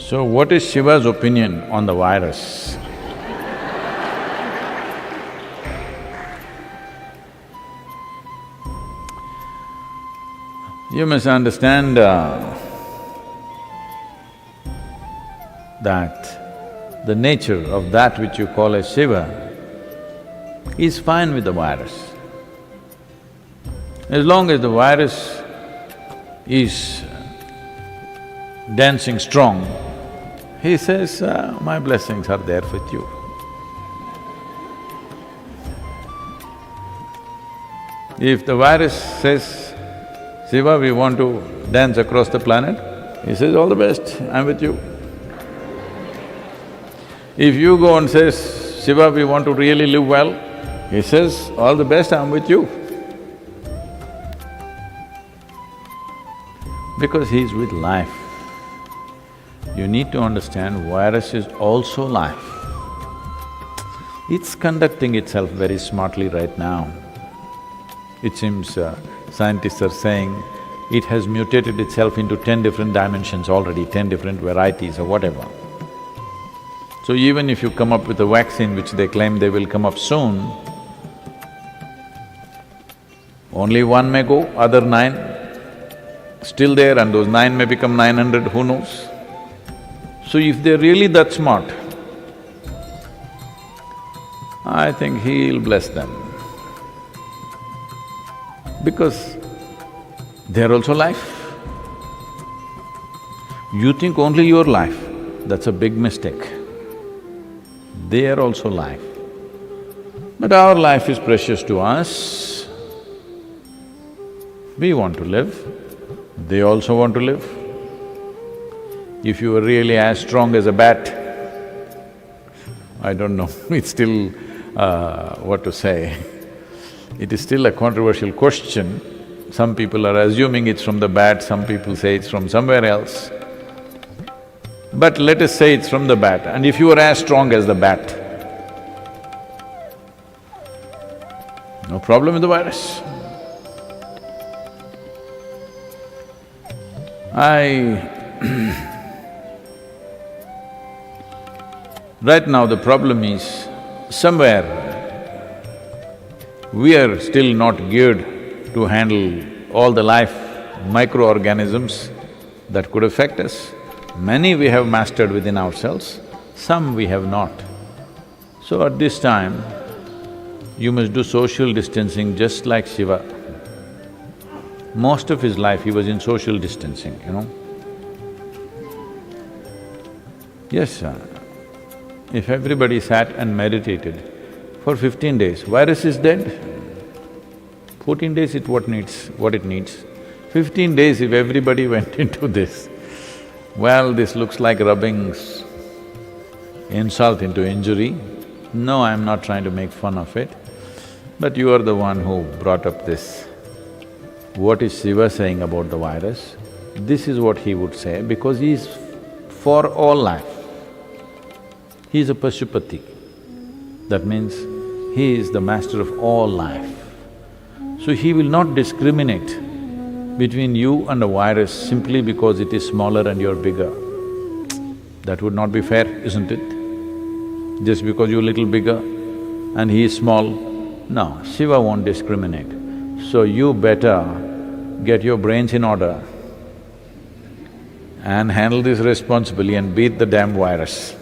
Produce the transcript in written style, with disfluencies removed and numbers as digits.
So what is Shiva's opinion on the virus? You must understand that the nature of that which you call as Shiva is fine with the virus. As long as the virus is dancing strong, he says, my blessings are there with you. If the virus says, Shiva, we want to dance across the planet, he says, all the best, I'm with you. If you go and says, Shiva, we want to really live well, he says, all the best, I'm with you. Because he's with life. You need to understand virus is also life. It's conducting itself very smartly right now. It seems scientists are saying it has mutated itself into 10 different dimensions already, 10 different varieties or whatever. So even if you come up with a vaccine which they claim they will come up soon, only one may go, other 9 still there, and those 9 may become 900, who knows? So if they're really that smart, I think he'll bless them. Because they're also life. You think only your life, that's a big mistake. They are also life. But our life is precious to us. We want to live, they also want to live. If you were really as strong as a bat, I don't know, it's still what to say. It is still a controversial question. Some people are assuming it's from the bat, some people say it's from somewhere else. But let us say it's from the bat, and if you were as strong as the bat, no problem with the virus. Right now the problem is, somewhere we are still not geared to handle all the life microorganisms that could affect us. Many we have mastered within ourselves, some we have not. So at this time, you must do social distancing just like Shiva. Most of his life he was in social distancing, you know. Yes, if everybody sat and meditated for 15 days, virus is dead. 14 days what it needs. 15 days if everybody went into this, well, this looks like rubbing insult into injury. No, I'm not trying to make fun of it, but you are the one who brought up this. What is Shiva saying about the virus? This is what he would say, because he is for all life. He is a Pashupati. That means he is the master of all life. So he will not discriminate between you and a virus simply because it is smaller and you're bigger. That would not be fair, isn't it? Just because you're a little bigger and he is small, no, Shiva won't discriminate. So you better get your brains in order and handle this responsibly and beat the damn virus.